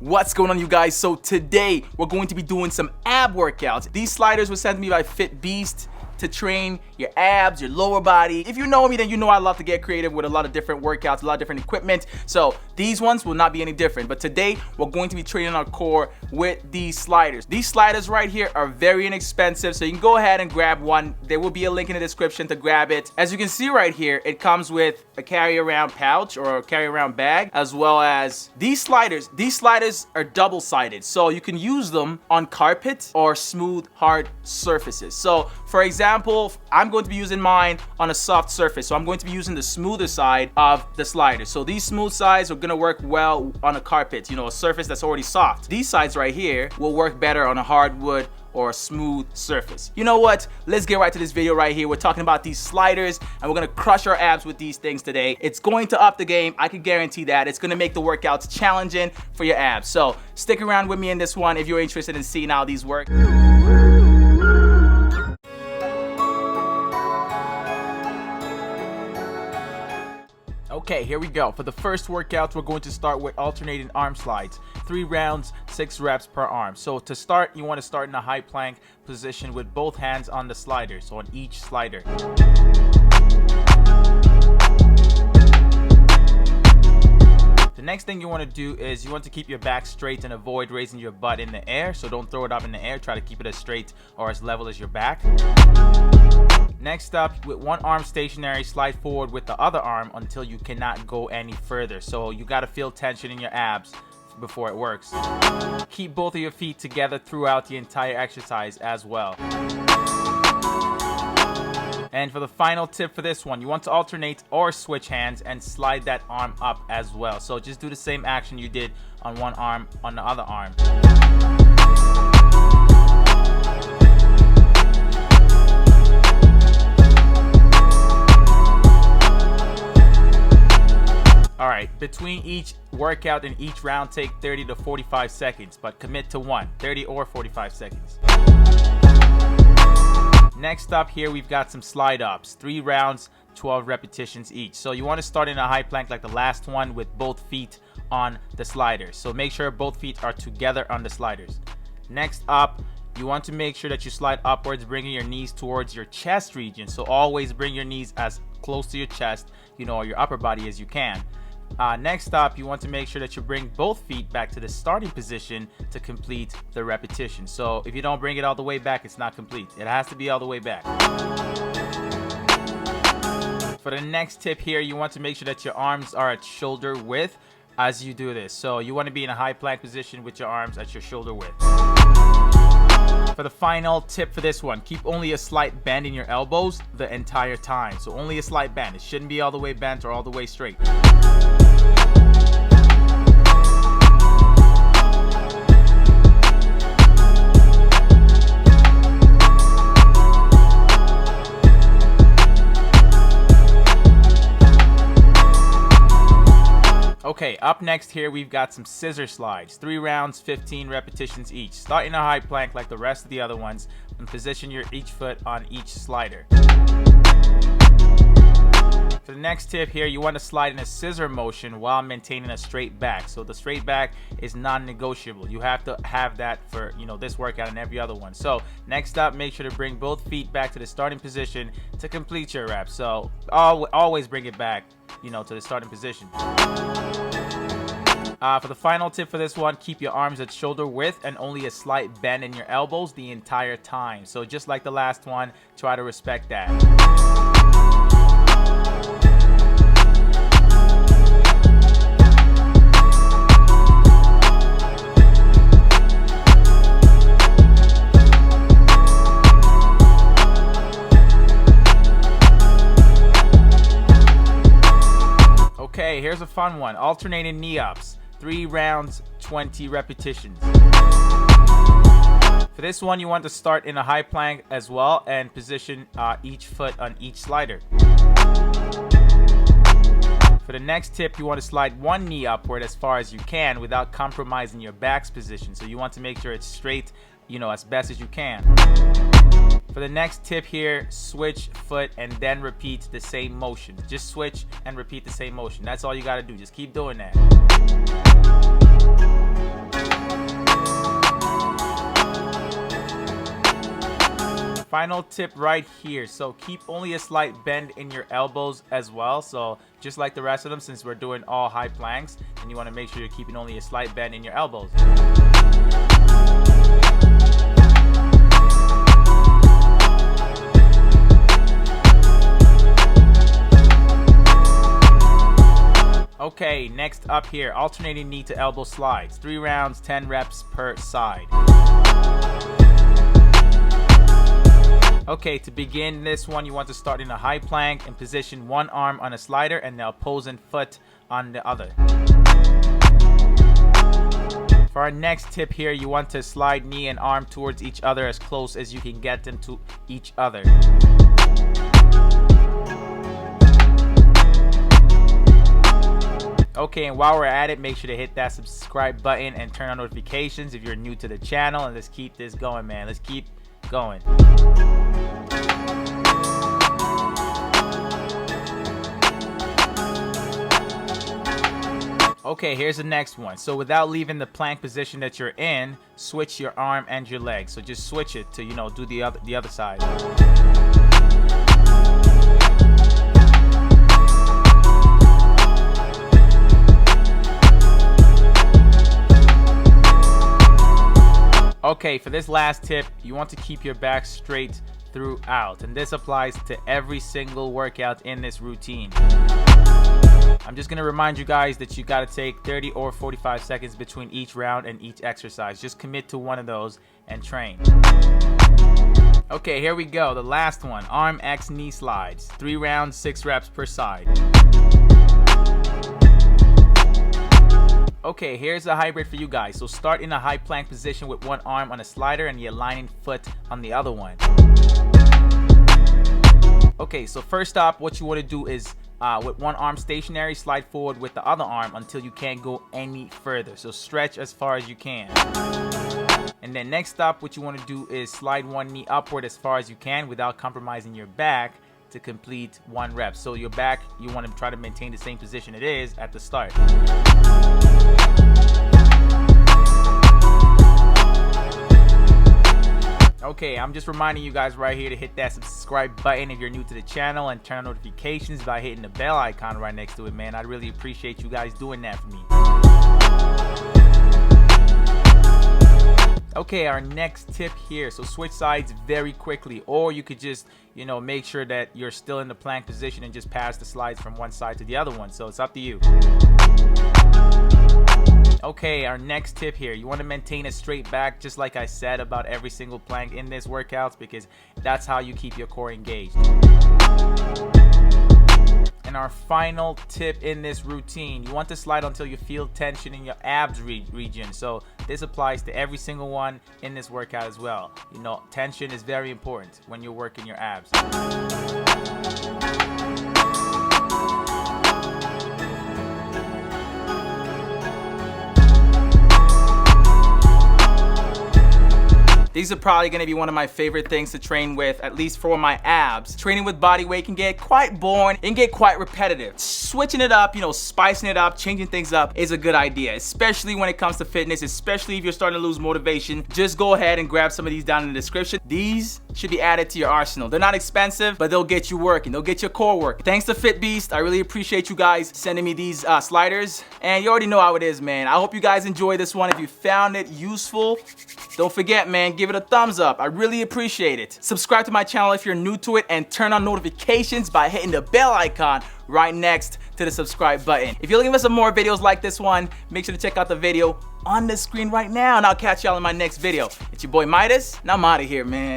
What's going on, you guys? So today we're going to be doing some ab workouts. These sliders were sent to me by Fit Beast to train your abs, your lower body. If you know me, then you know I love to get creative with a lot of different workouts, a lot of different equipment. So these ones will not be any different. But today we're going to be training our core with these sliders. These sliders right here are very inexpensive, so you can go ahead and grab one. There will be a link in the description to grab it. As you can see right here, it comes with a carry-around pouch or a carry-around bag, as well as these sliders. These sliders are double-sided, so you can use them on carpet or smooth, hard surfaces. So for example, I'm going to be using mine on a soft surface, so I'm going to be using the smoother side of the slider. So these smooth sides are going to work well on a carpet, a surface that's already soft. These sides right here will work better on a hardwood or a smooth surface. You know what? Let's get right to this video right here. We're talking about these sliders and we're gonna crush our abs with these things today. It's going to up the game. I can guarantee that. It's gonna make the workouts challenging for your abs. So stick around with me in this one if you're interested in seeing how these work. Okay, here we go. For the first workout, we're going to start with alternating arm slides. 3 rounds, 6 reps per arm. So to start, you want to start in a high plank position with both hands on the slider, so on each slider. The next thing you want to do is you want to keep your back straight and avoid raising your butt in the air. So don't throw it up in the air. Try to keep it as straight or as level as your back. Next up, with one arm stationary, slide forward with the other arm until you cannot go any further. So you got to feel tension in your abs before it works. Keep both of your feet together throughout the entire exercise as well. And for the final tip for this one, you want to alternate or switch hands and slide that arm up as well. So just do the same action you did on one arm on the other arm. Alright, between each workout and each round, take 30 to 45 seconds, but commit to one, 30 or 45 seconds. Next up here, we've got some slide ups, 3 rounds, 12 repetitions each. So you want to start in a high plank like the last one with both feet on the sliders. So make sure both feet are together on the sliders. Next up, you want to make sure that you slide upwards, bringing your knees towards your chest region. So always bring your knees as close to your chest, or your upper body as you can. Next up, you want to make sure that you bring both feet back to the starting position to complete the repetition. So if you don't bring it all the way back, it's not complete. It has to be all the way back. For the next tip here, you want to make sure that your arms are at shoulder width as you do this. So you want to be in a high plank position with your arms at your shoulder width. For the final tip for this one, keep only a slight bend in your elbows the entire time. So only a slight bend. It shouldn't be all the way bent or all the way straight. Okay, up next here, we've got some scissor slides. 3 rounds, 15 repetitions each. Start in a high plank like the rest of the other ones and position your each foot on each slider. For the next tip here, you want to slide in a scissor motion while maintaining a straight back. So the straight back is non-negotiable. You have to have that for this workout and every other one. So next up, make sure to bring both feet back to the starting position to complete your rep. So always bring it back to the starting position. For the final tip for this one, keep your arms at shoulder width and only a slight bend in your elbows the entire time. So just like the last one, try to respect that. Okay, here's a fun one. Alternating knee ups. 3 rounds, 20 repetitions. For this one, you want to start in a high plank as well and position each foot on each slider. For the next tip, you want to slide one knee upward as far as you can without compromising your back's position. So you want to make sure it's straight, as best as you can. For the next tip here, switch foot and then repeat the same motion. Just switch and repeat the same motion. That's all you got to do. Just keep doing that. final tip right here. So keep only a slight bend in your elbows as well. So just like the rest of them, since we're doing all high planks, and you want to make sure you're keeping only a slight bend in your elbows. Okay, next up here, alternating knee to elbow slides. 3 rounds, 10 reps per side. Okay, to begin this one, you want to start in a high plank and position one arm on a slider and the opposing foot on the other. For our next tip here, you want to slide knee and arm towards each other as close as you can get them to each other. Okay, and while we're at it, make sure to hit that subscribe button and turn on notifications if you're new to the channel, and let's keep this going, man. Let's keep going. Okay, here's the next one. So without leaving the plank position that you're in, switch your arm and your leg. So just switch it to, do the other side. Okay, for this last tip, you want to keep your back straight throughout, and this applies to every single workout in this routine. I'm just going to remind you guys that you got to take 30 or 45 seconds between each round and each exercise. Just commit to one of those and train. Okay, here we go. The last one, arm X knee slides. 3 rounds, 6 reps per side. Okay, here's a hybrid for you guys. So start in a high plank position with one arm on a slider and the aligning foot on the other one. Okay, so first up, what you want to do is with one arm stationary, slide forward with the other arm until you can't go any further. So stretch as far as you can. And then next up, what you want to do is slide one knee upward as far as you can without compromising your back to complete 1 rep. So your back, you want to try to maintain the same position it is at the start. Okay, I'm just reminding you guys right here to hit that subscribe button if you're new to the channel and turn on notifications by hitting the bell icon right next to it, man. I'd really appreciate you guys doing that for me. Okay, our next tip here. So switch sides very quickly, or you could just, make sure that you're still in the plank position and just pass the slides from one side to the other one. So it's up to you. Okay, our next tip here. You want to maintain a straight back, just like I said about every single plank in this workout, because that's how you keep your core engaged. And our final tip in this routine, you want to slide until you feel tension in your abs region. So this applies to every single one in this workout as well. Tension is very important when you're working your abs. These are probably going to be one of my favorite things to train with, at least for my abs. Training with body weight can get quite boring and get quite repetitive. Switching it up, spicing it up, changing things up is a good idea, especially when it comes to fitness, especially if you're starting to lose motivation. Just go ahead and grab some of these down in the description. These should be added to your arsenal. They're not expensive, but they'll get you working. They'll get your core working. Thanks to FitBeast. I really appreciate you guys sending me these sliders. And you already know how it is, man. I hope you guys enjoyed this one. If you found it useful, don't forget, man, give it a thumbs up. I really appreciate it. Subscribe to my channel if you're new to it, and turn on notifications by hitting the bell icon right next to the subscribe button. If you're looking for some more videos like this one, make sure to check out the video on the screen right now, and I'll catch y'all in my next video. It's your boy Midas, and I'm out of here, man.